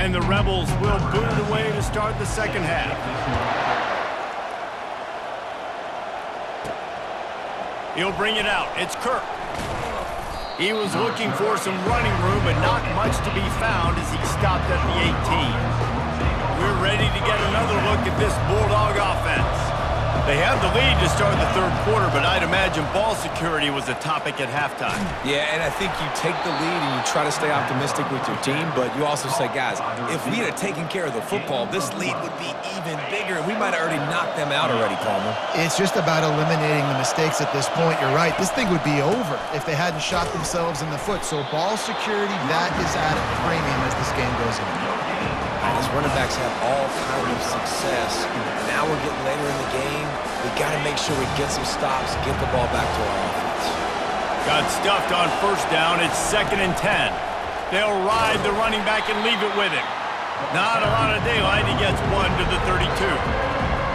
And the Rebels will boot it away to start the second half. He'll bring it out. It's Kirk. He was looking for some running room, but not much to be found as he stopped at the 18. We're ready to get another look at this Bulldog offense. They have the lead to start the third quarter, but I'd imagine ball security was a topic at halftime. Yeah, and I think you take the lead and you try to stay optimistic with your team, but you also say, guys, if we had taken care of the football, this lead would be even bigger, and we might have already knocked them out already, Palmer. It's just about eliminating the mistakes at this point. You're right. This thing would be over if they hadn't shot themselves in the foot. So ball security, that is at a premium as this game goes on. As running backs have all kinds of success, now we're getting later in the game. We got to make sure we get some stops, get the ball back to our offense. Got stuffed on first down. It's 2nd and 10. They'll ride the running back and leave it with him. Not a lot of daylight. He gets 1 to the 32.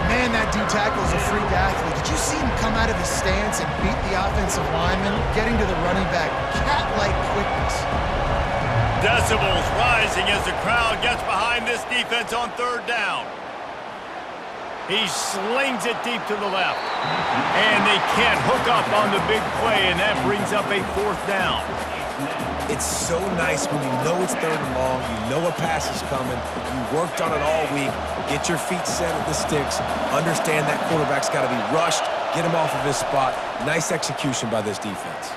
Man, that D-tackle is a freak athlete. Did you see him come out of his stance and beat the offensive lineman, getting to the running back? Cat-like quickness. Decibels rising as the crowd gets behind this defense on third down. He slings it deep to the left. And they can't hook up on the big play, and that brings up a 4th down. It's so nice when you know it's 3rd and long, you know a pass is coming, you worked on it all week, get your feet set at the sticks, understand that quarterback's got to be rushed, get him off of his spot. Nice execution by this defense.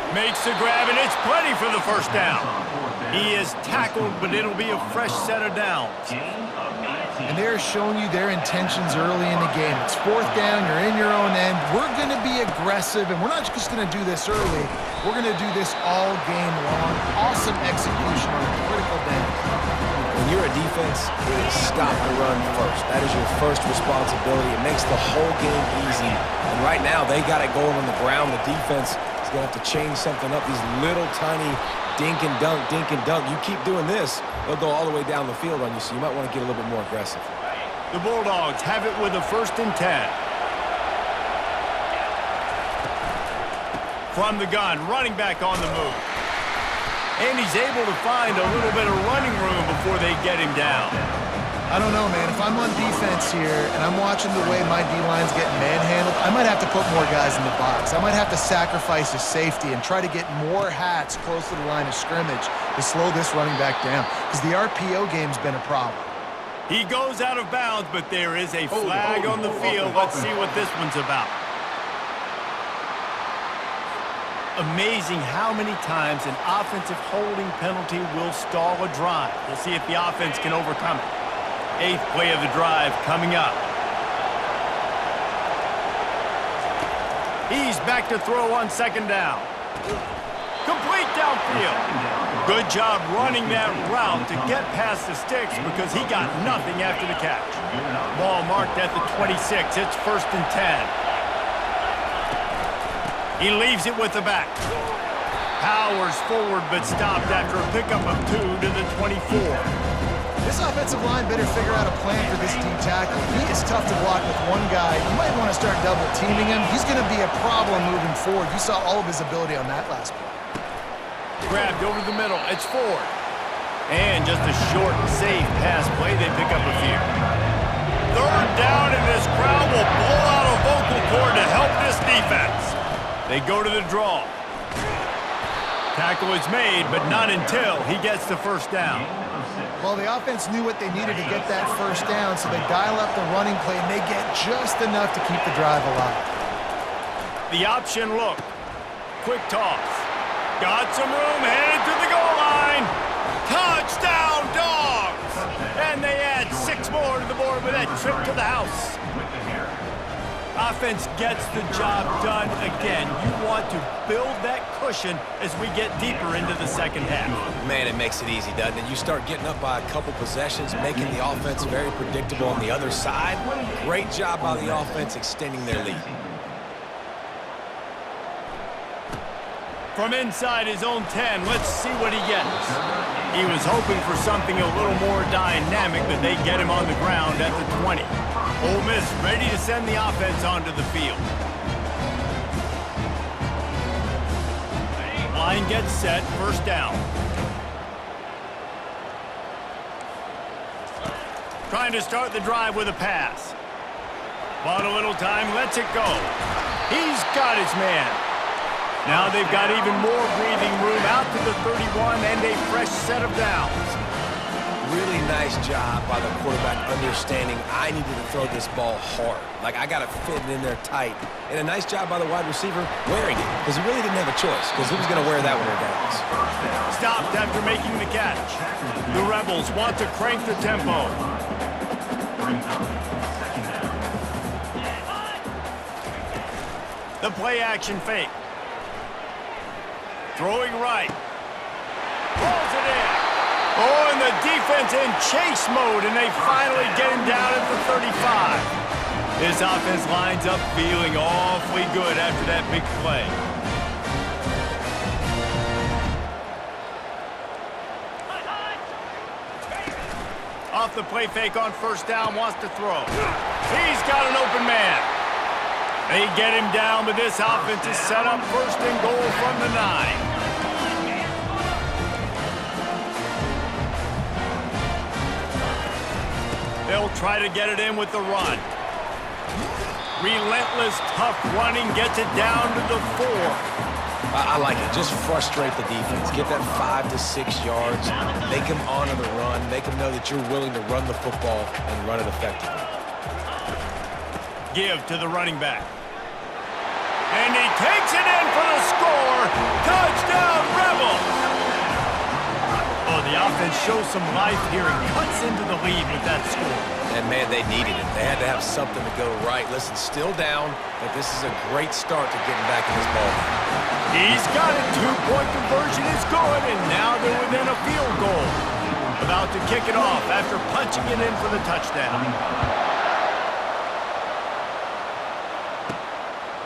Makes the grab, and it's plenty for the first down. He is tackled, but it'll be a fresh set of downs. And they're showing you their intentions early in the game. It's 4th down, you're in your own end. We're going to be aggressive, and we're not just going to do this early. We're going to do this all game long. Awesome execution on a critical down. When you're a defense, it is stop the run first. That is your first responsibility. It makes the whole game easy. And right now, they got it going on the ground. The defense is going to have to change something up. These little tiny dink and dunk, dink and dunk. You keep doing this, they'll go all the way down the field on you, so you might want to get a little bit more aggressive. The Bulldogs have it with a 1st and 10. From the gun, running back on the move. And he's able to find a little bit of running room before they get him down. I don't know, man. If I'm on defense here and I'm watching the way my D-line's getting manhandled, I might have to put more guys in the box. I might have to sacrifice his safety and try to get more hats close to the line of scrimmage to slow this running back down, because the RPO game's been a problem. He goes out of bounds, but there is a flag on the field. Let's see what this one's about. Amazing how many times an offensive holding penalty will stall a drive. We'll see if the offense can overcome it. 8th play of the drive coming up. He's back to throw on 2nd down. Complete downfield. Good job running that route to get past the sticks because he got nothing after the catch. Ball marked at the 26. It's 1st and 10. He leaves it with the back. Powers forward but stopped after a pickup of 2 to the 24. This offensive line better figure out a plan for this D-tackle. He is tough to block with one guy. You might want to start double-teaming him. He's going to be a problem moving forward. You saw all of his ability on that last play. Grabbed over the middle. It's Ford. And just a short, safe pass play. They pick up a few. 3rd down, and this crowd will blow out a vocal cord to help this defense. They go to the draw. Tackle is made, but not until he gets the first down. Well, the offense knew what they needed to get that first down, so they dial up the running play, and they get just enough to keep the drive alive. The option look. Quick toss. Got some room, headed to the goal line. Touchdown, Dogs! And they add 6 more to the board with that trip to the house. Offense gets the job done again. You want to build that cushion as we get deeper into the second half. Man, it makes it easy, doesn't it? You start getting up by a couple possessions, making the offense very predictable on the other side. Great job by the offense extending their lead. From inside his own 10, let's see what he gets. He was hoping for something a little more dynamic, but they get him on the ground at the 20. Ole Miss ready to send the offense onto the field. Line gets set, first down. Trying to start the drive with a pass. Bought a little time, lets it go. He's got his man. Now they've got even more breathing room out to the 31 and a fresh set of downs. Really nice job by the quarterback understanding I needed to throw this ball hard. Like, I got to fit it in there tight. And a nice job by the wide receiver wearing it, because he really didn't have a choice, because he was going to wear that one regardless. Stopped after making the catch. The Rebels want to crank the tempo. The play action fake. Throwing right. Pulls it in. Oh, and the defense in chase mode, and they finally get him down at the 35. This offense lines up feeling awfully good after that big play. Off the play fake on first down, wants to throw. He's got an open man. They get him down, but this offense is set up first and goal from the 9. They'll try to get it in with the run. Relentless, tough running gets it down to the 4. I like it. Just frustrate the defense. Get that 5 to 6 yards. Make them honor the run. Make them know that you're willing to run the football and run it effectively. Give to the running back. And he takes it in for the score. Touchdown, Rebels! Oh, the offense shows some life here and cuts into the lead with that score. And, man, they needed it. They had to have something to go right. Listen, still down, but this is a great start to getting back in this ball game. He's got it. 2-point conversion is good, and now they're within a field goal. About to kick it off after punching it in for the touchdown.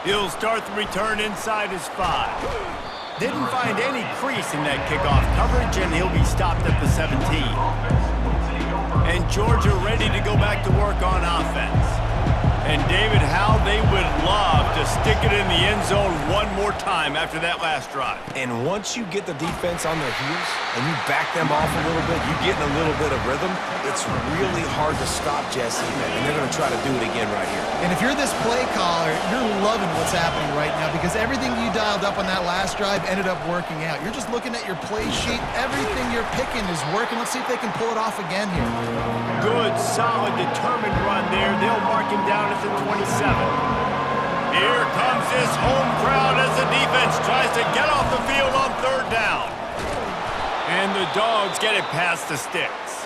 He'll start the return inside his 5. Didn't find any crease in that kickoff coverage, and he'll be stopped at the 17. And Georgia ready to go back to work on offense. And David, how they would love to stick it in the end zone one more time after that last drive. And once you get the defense on their heels and you back them off a little bit, you get in a little bit of rhythm, it's really hard to stop Jesse, and they're going to try to do it again right here. And if you're this play caller, you're loving what's happening right now because everything you dialed up on that last drive ended up working out. You're just looking at your play sheet. Everything you're picking is working. Let's see if they can pull it off again here. Good, solid, determined run there. They'll mark him down at the 27. Here comes this home crowd as the defense tries to get off the field on third down. And the Dogs get it past the sticks.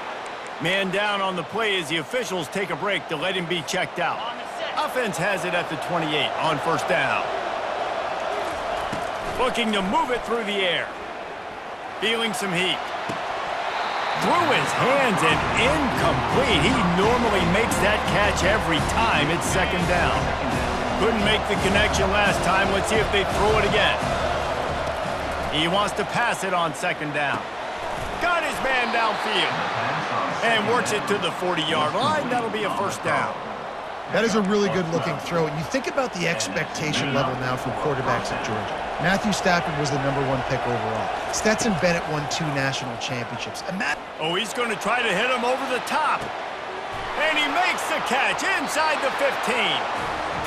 Man down on the play as the officials take a break to let him be checked out. Offense has it at the 28 on first down. Looking to move it through the air. Feeling some heat. Through his hands and incomplete. He normally makes that catch every time. It's second down. Couldn't make the connection last time. Let's see if they throw it again. He wants to pass it on second down. Got his man downfield. And works it to the 40-yard line. That'll be a first down. That is a really good-looking throw. And you think about the expectation level now from quarterbacks at Georgia. Matthew Stafford was the #1 pick overall. Stetson Bennett won 2 national championships. Oh, he's going to try to hit him over the top. And he makes the catch inside the 15.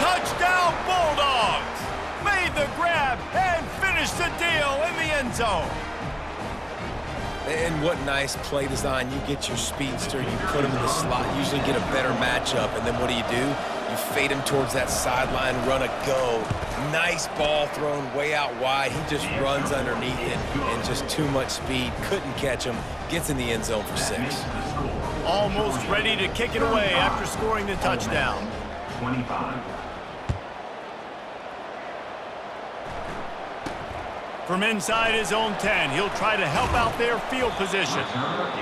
Touchdown, Bulldogs! Made the grab and finished the deal in the end zone. And what nice play design. You get your speedster, you put him in the slot, usually get a better matchup, and then what do? You fade him towards that sideline, run a go. Nice ball thrown way out wide. He just runs underneath it and just too much speed. Couldn't catch him. Gets in the end zone for 6. Almost ready to kick it away after scoring the touchdown. 25. From inside his own 10, he'll try to help out their field position.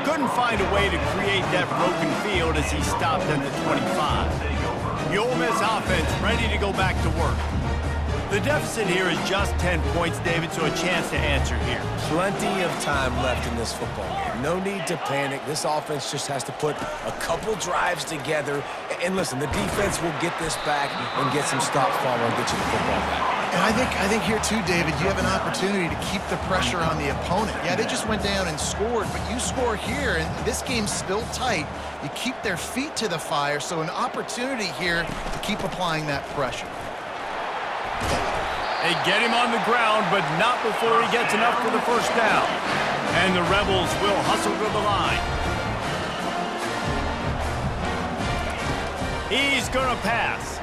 Couldn't find a way to create that broken field as he stopped at the 25. The Ole Miss offense ready to go back to work. The deficit here is just 10 points, David, so a chance to answer here. Plenty of time left in this football game. No need to panic. This offense just has to put a couple drives together. And listen, the defense will get this back and get some stops, follow, and get you the football back. And I think here too, David, you have an opportunity to keep the pressure on the opponent. Yeah, they just went down and scored, but you score here, and this game's still tight. You keep their feet to the fire, so an opportunity here to keep applying that pressure. They get him on the ground, but not before he gets enough for the first down. And the Rebels will hustle to the line. He's going to pass.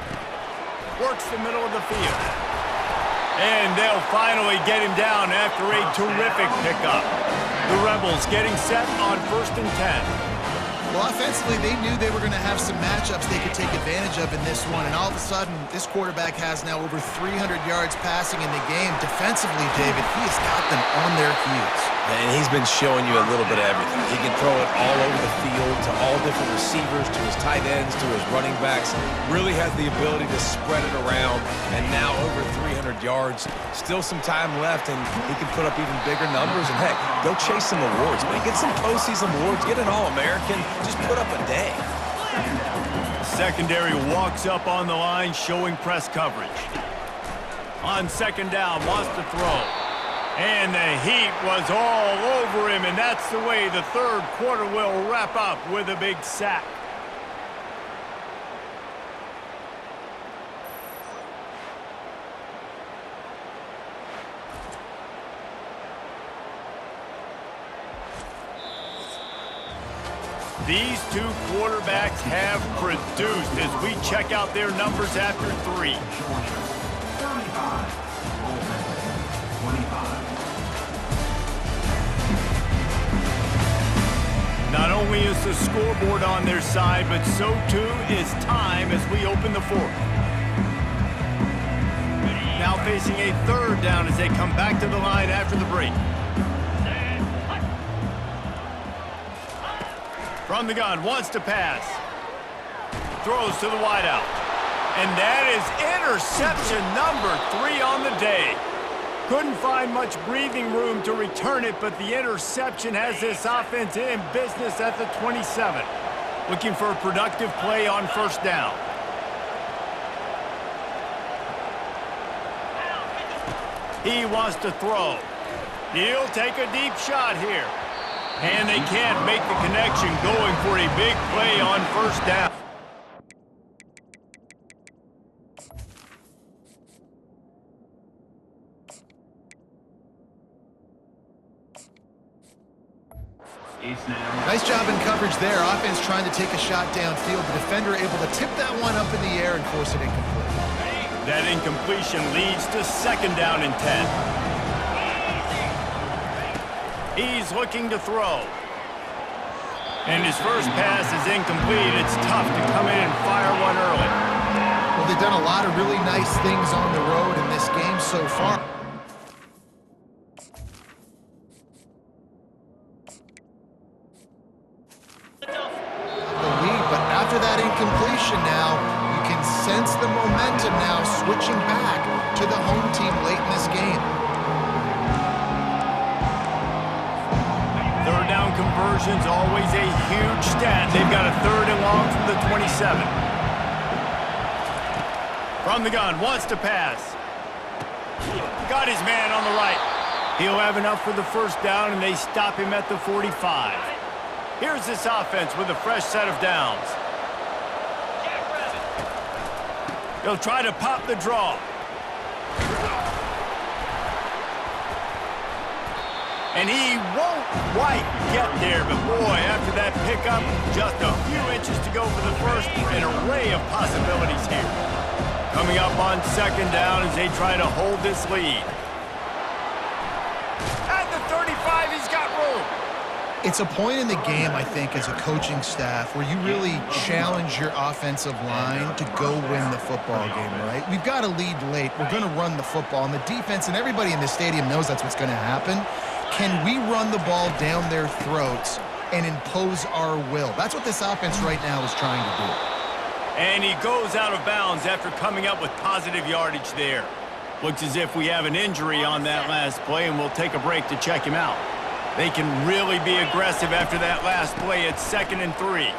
Works the middle of the field. And they'll finally get him down after a terrific pickup. The Rebels getting set on 1st and 10. Well, offensively, they knew they were going to have some matchups they could take advantage of in this one, and all of a sudden, this quarterback has now over 300 yards passing in the game. Defensively, David, he has got them on their heels. And he's been showing you a little bit of everything. He can throw it all over the field to all different receivers, to his tight ends, to his running backs. Really has the ability to spread it around, and now over 300 yards. Still some time left, and he can put up even bigger numbers. And, heck, go chase some awards, man. Get some postseason awards. Get an All-American. Just put up a day. Secondary walks up on the line, showing press coverage. On 2nd down, wants to throw. And the heat was all over him, and that's the way the 3rd quarter will wrap up with a big sack. These two quarterbacks have produced as we check out their numbers after 3. Not only is the scoreboard on their side, but so too is time as we open the 4th. Now facing a 3rd down as they come back to the line after the break. From the gun, wants to pass. Throws to the wideout. And that is interception number 3 on the day. Couldn't find much breathing room to return it, but the interception has this offense in business at the 27. Looking for a productive play on 1st down. He wants to throw. He'll take a deep shot here. And they can't make the connection, going for a big play on 1st down. Nice job in coverage there. Offense trying to take a shot downfield. The defender able to tip that one up in the air and force it incomplete. That incompletion leads to 2nd down and 10. He's looking to throw. And his first pass is incomplete. It's tough to come in and fire one early. Well, they've done a lot of really nice things on the road in this game so far. After that incompletion now, you can sense the momentum now switching back to the home team late in this game. 3rd down conversion's always a huge stat. They've got a 3rd and long from the 27. From the gun, wants to pass. Got his man on the right. He'll have enough for the 1st down, and they stop him at the 45. Here's this offense with a fresh set of downs. He'll try to pop the draw. And he won't quite get there, but boy, after that pickup, just a few inches to go for the 1st. An array of possibilities here. Coming up on 2nd down as they try to hold this lead. At the 35, he's got room. It's a point in the game, I think, as a coaching staff where you really challenge your offensive line to go win the football game, right? We've got to lead late. We're going to run the football. And the defense and everybody in the stadium knows that's what's going to happen. Can we run the ball down their throats and impose our will? That's what this offense right now is trying to do. And he goes out of bounds after coming up with positive yardage there. Looks as if we have an injury on that last play, and we'll take a break to check him out. They can really be aggressive after that last play at 2nd and 3.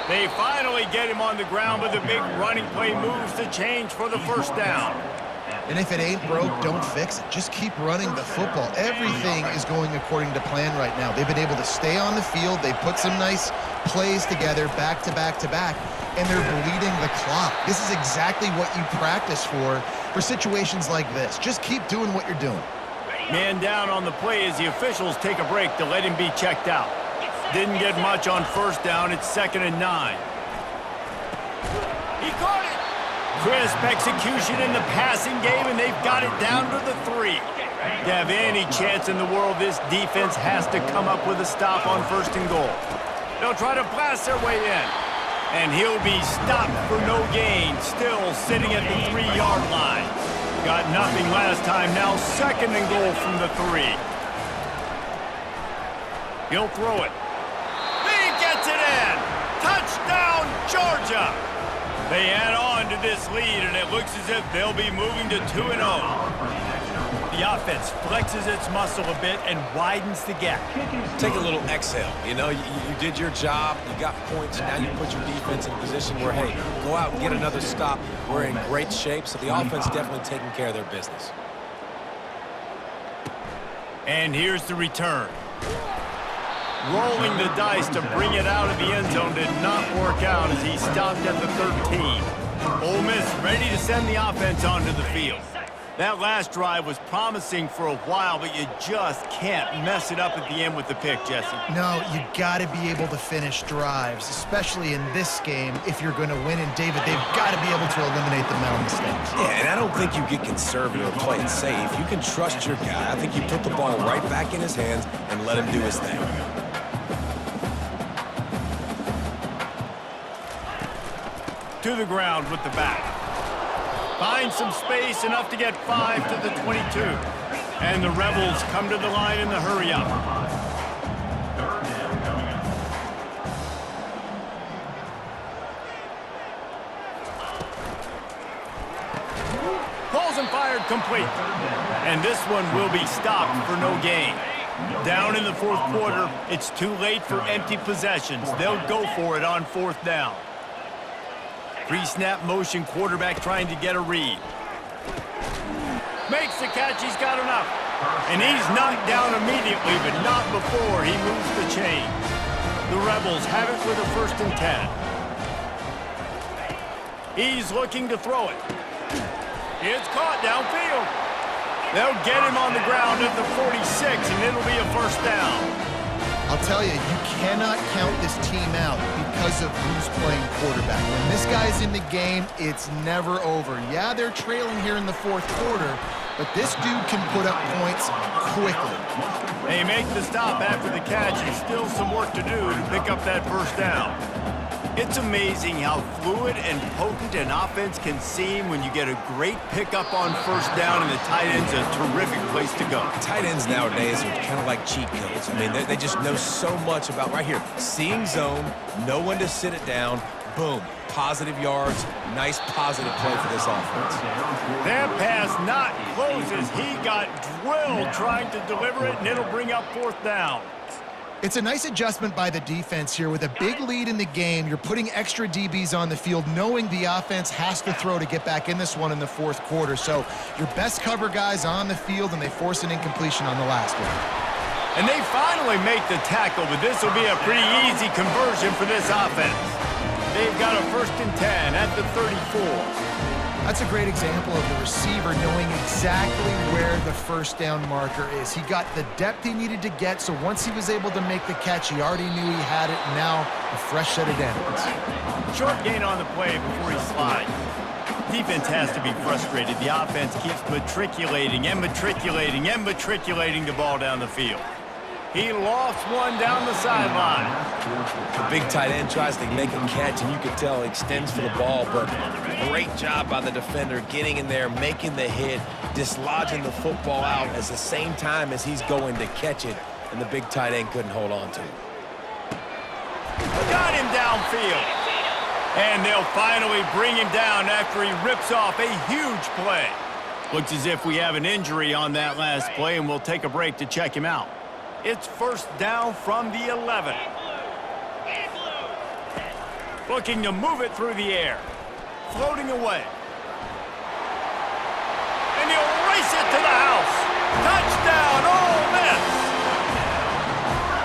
They finally get him on the ground, but the big running play moves the change for the first down. And if it ain't broke, don't fix it. Just keep running the football. Everything is going according to plan right now. They've been able to stay on the field. They put some nice plays together back to back to back, and they're bleeding the clock. This is exactly what you practice for situations like this. Just keep doing what you're doing. Man down on the play as the officials take a break to let him be checked out. Didn't get much on first down. It's 2nd and 9. He caught it. Crisp execution in the passing game, and they've got it down to the 3. To have any chance in the world, this defense has to come up with a stop on 1st and goal. They'll try to blast their way in, and he'll be stopped for no gain, still sitting at the 3-yard line. Got nothing last time, now 2nd and goal from the 3. He'll throw it. He gets it in! Touchdown, Georgia! They add on to this lead, and it looks as if they'll be moving to 2-0. The offense flexes its muscle a bit and widens the gap. Take a little exhale. You know, you did your job. You got points. Now you put your defense in a position where, hey, go out and get another stop. We're in great shape, so the offense definitely taking care of their business. And here's the return. Rolling the dice to bring it out of the end zone did not work out as he stopped at the 13. Ole Miss ready to send the offense onto the field. That last drive was promising for a while, but you just can't mess it up at the end with the pick, Jesse. No, you got to be able to finish drives, especially in this game if you're going to win. And, David, they've got to be able to eliminate the mental mistakes. Yeah, and I don't think you get conservative or play it safe. You can trust your guy. I think you put the ball right back in his hands and let him do his thing. To the ground with the back. Finds some space, enough to get 5 to the 22. And the Rebels come to the line in the hurry-up. Balls and fired complete. And this one will be stopped for no gain. Down in the 4th quarter, it's too late for empty possessions. They'll go for it on 4th down. Pre-snap motion, quarterback trying to get a read. Makes the catch, he's got enough. And he's knocked down immediately, but not before he moves the chains. The Rebels have it with a 1st and 10. He's looking to throw it. It's caught downfield. They'll get him on the ground at the 46, and it'll be a 1st down. I'll tell you, you cannot count this team out because of who's playing quarterback. When this guy's in the game, it's never over. Yeah, they're trailing here in the 4th quarter, but this dude can put up points quickly. They make the stop after the catch, and still some work to do to pick up that 1st down. It's amazing how fluid and potent an offense can seem when you get a great pickup on 1st down, and the tight end's a terrific place to go. Tight ends nowadays are kind of like cheat codes. I mean, they just know so much about, right here, seeing zone, know when to sit it down, boom, positive yards, nice positive play for this offense. That pass not close as he got drilled trying to deliver it, and it'll bring up 4th down. It's a nice adjustment by the defense here. With a big lead in the game, you're putting extra DBs on the field, knowing the offense has to throw to get back in this one in the 4th quarter. So your best cover guys on the field, and they force an incompletion on the last one. And they finally make the tackle, but this will be a pretty easy conversion for this offense. They've got a 1st and 10 at the 34. That's a great example of the receiver knowing exactly where the 1st down marker is. He got the depth he needed to get, so once he was able to make the catch, he already knew he had it, and now a fresh set of downs. Short gain on the play before he slides. Defense has to be frustrated. The offense keeps matriculating and matriculating and matriculating the ball down the field. He lost one down the sideline. The big tight end tries to make a catch, and you can tell he extends for the ball, but great job by the defender getting in there, making the hit, dislodging the football out at the same time as he's going to catch it, and the big tight end couldn't hold on to it. Got him downfield. And they'll finally bring him down after he rips off a huge play. Looks as if we have an injury on that last play, and we'll take a break to check him out. It's 1st down from the 11. Looking to move it through the air. Floating away. And he'll race it to the house. Touchdown, Ole Miss!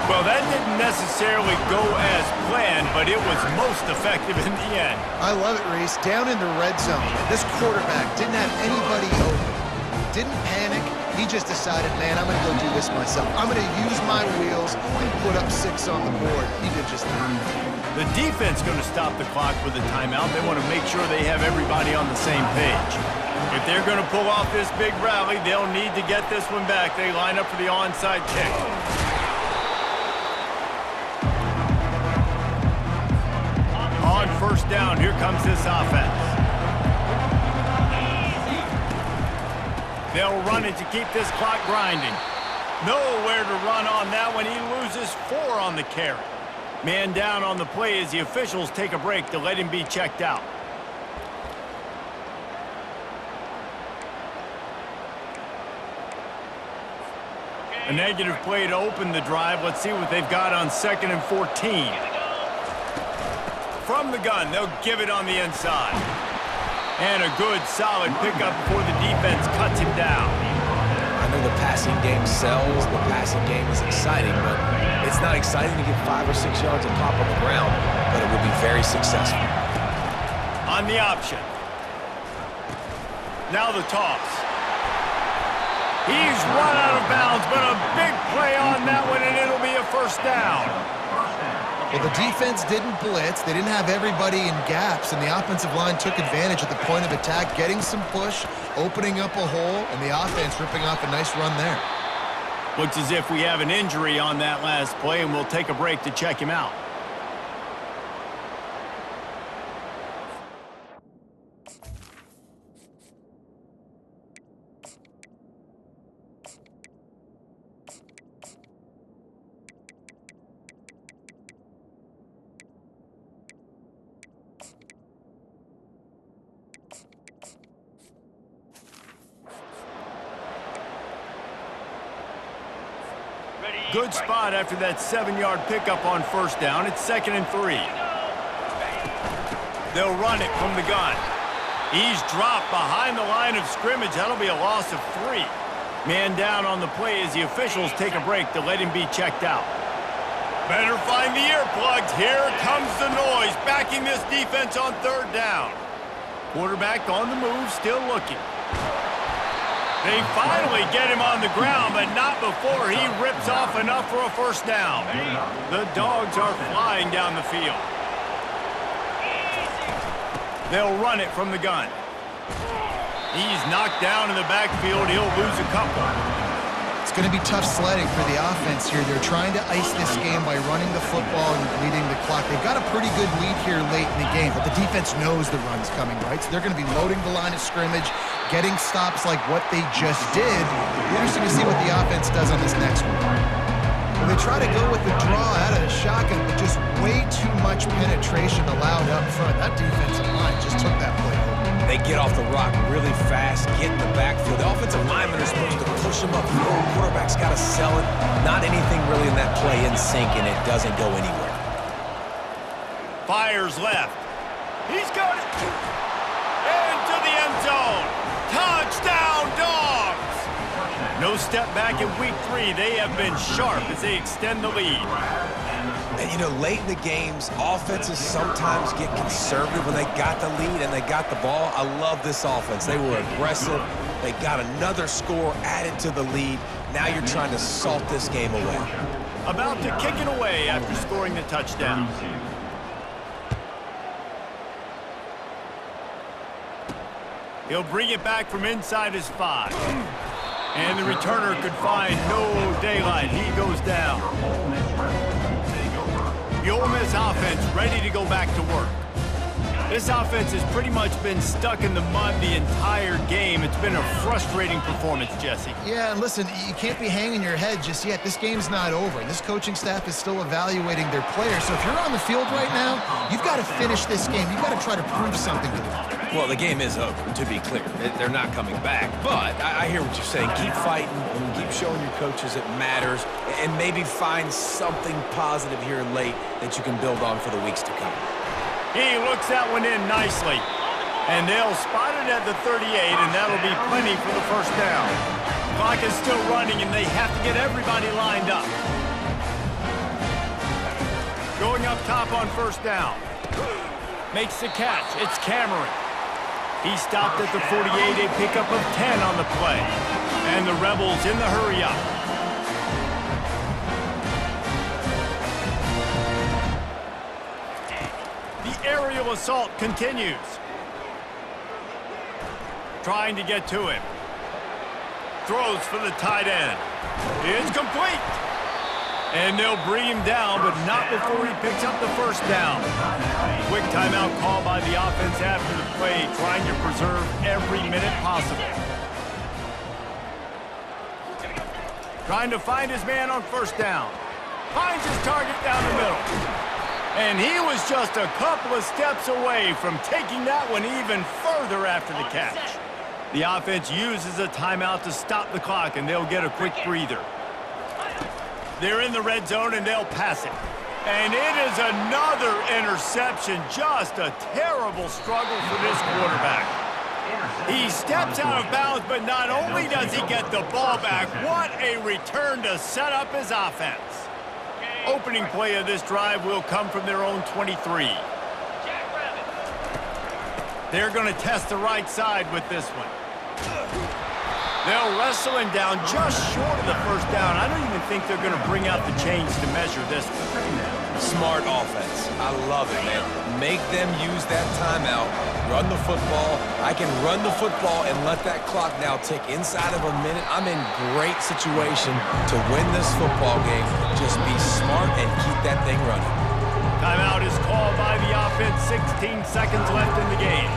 Well, that didn't necessarily go as planned, but it was most effective in the end. I love it, Reese. Down in the red zone, this quarterback didn't have anybody open. Didn't panic. He just decided, man, I'm going to go do this myself. I'm going to use my wheels and put up 6 on the board. He did just that. The defense going to stop the clock with a timeout. They want to make sure they have everybody on the same page. If they're going to pull off this big rally, they'll need to get this one back. They line up for the onside kick. On first down, here comes this offense. They'll run it to keep this clock grinding. Nowhere to run on that one. He loses 4 on the carry. Man down on the play as the officials take a break to let him be checked out. A negative play to open the drive. Let's see what they've got on 2nd and 14. From the gun, they'll give it on the inside. And a good, solid pickup before the defense cuts him down. I know the passing game sells, the passing game is exciting, but it's not exciting to get 5 or 6 yards of pop on the ground, but it will be very successful. On the option. Now the toss. He's run out of bounds, but a big play on that one, and it'll be a first down. Well, the defense didn't blitz. They didn't have everybody in gaps, and the offensive line took advantage at the point of attack, getting some push, opening up a hole, and the offense ripping off a nice run there. Looks as if we have an injury on that last play, and we'll take a break to check him out. Good spot after that 7-yard pickup on first down. It's 2nd and 3. They'll run it from the gun. He's dropped behind the line of scrimmage. That'll be a loss of 3. Man down on the play as the officials take a break to let him be checked out. Better find the earplugs. Here comes the noise, backing this defense on 3rd down. Quarterback on the move, still looking. They finally get him on the ground, but not before he rips off enough for a first down. The Dogs are flying down the field. They'll run it from the gun. He's knocked down in the backfield. He'll lose a couple. It's going to be tough sledding for the offense here. They're trying to ice this game by running the football and bleeding the clock. They've got a pretty good lead here late in the game, but the defense knows the run's coming, right? So they're going to be loading the line of scrimmage, getting stops like what they just did. Interesting to see what the offense does on this next one. Well, they try to go with the draw out of the shotgun, but just way too much penetration allowed up front. That defensive line just took that play over. They get off the rock really fast, get in the backfield. The offensive linemen are supposed to push them upfield. Quarterback's got to sell it. Not anything really in that play in sync, and it doesn't go anywhere. Fires left. He's got it. Into the end zone. Touchdown, Dogs! No step back in week 3. They have been sharp as they extend the lead. And, you know, late in the games, offenses sometimes get conservative when they got the lead and they got the ball. I love this offense. They were aggressive. They got another score added to the lead. Now you're trying to salt this game away. About to kick it away after scoring the touchdown. He'll bring it back from inside his 5. And the returner could find no daylight. He goes down. The Ole Miss offense ready to go back to work. This offense has pretty much been stuck in the mud the entire game. It's been a frustrating performance, Jesse. Yeah, and listen, you can't be hanging your head just yet. This game's not over. This coaching staff is still evaluating their players. So if you're on the field right now, you've got to finish this game. You've got to try to prove something to them. Well, the game is over, to be clear. They're not coming back. But I hear what you're saying. Keep fighting, keep showing your coaches it matters, and maybe find something positive here late that you can build on for the weeks to come. He looks that one in nicely. And they'll spot it at the 38, and that'll be plenty for the first down. Clock is still running, and they have to get everybody lined up. Going up top on first down. Makes the catch. It's Cameron. He stopped at the 48, a pickup of 10 on the play. And the Rebels in the hurry up. The aerial assault continues. Trying to get to him. Throws for the tight end. It's complete. And they'll bring him down, but not before he picks up the first down. Quick timeout call by the offense after the play, trying to preserve every minute possible. Trying to find his man on first down. Finds his target down the middle. And he was just a couple of steps away from taking that one even further after the catch. The offense uses a timeout to stop the clock, and they'll get a quick breather. They're in the red zone, and they'll pass it. And it is another interception. Just a terrible struggle for this quarterback. He steps out of bounds, but not only does he get the ball back, what a return to set up his offense. Opening play of this drive will come from their own 23. They're going to test the right side with this one. They'll wrestle him down just short of the first down. I don't even think they're going to bring out the chains to measure this one. Smart offense. I love it, man. Make them use that timeout. Run the football. I can run the football and let that clock now tick inside of a minute. I'm in great situation to win this football game. Just be smart and keep that thing running. Timeout is called by the offense. 16 seconds left in the game.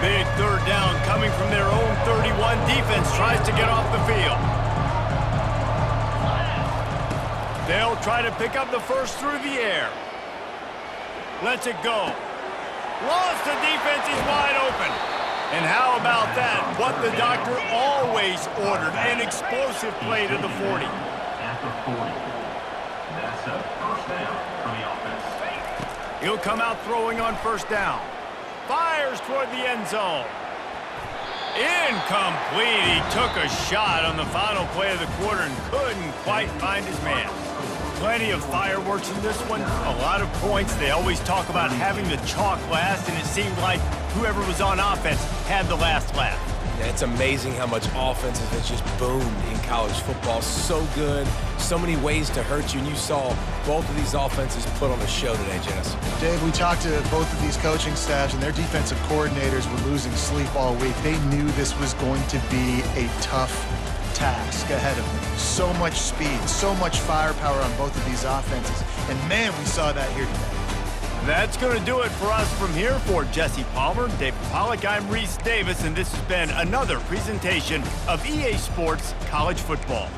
Big third down coming from their own 31. Defense tries to get off the field. They'll try to pick up the first through the air. Lets it go. Lost the defense, is wide open. And how about that? What the doctor always ordered, an explosive play to the 40. At the 40. That's a first down from the offense. He'll come out throwing on first down. Fires toward the end zone. Incomplete. He took a shot on the final play of the quarter and couldn't quite find his man. Plenty of fireworks in this one. A lot of points. They always talk about having the chalk last, and it seemed like whoever was on offense had the last laugh. Yeah, it's amazing how much offense has just boomed in college football. So good, so many ways to hurt you, and you saw both of these offenses put on a show today, Jess. Dave, we talked to both of these coaching staffs, and their defensive coordinators were losing sleep all week. They knew this was going to be a tough task ahead of them. So much speed, so much firepower on both of these offenses. And man, we saw that here today. That's going to do it for us from here. For Jesse Palmer, David Pollack, I'm Reese Davis, and this has been another presentation of EA Sports College Football.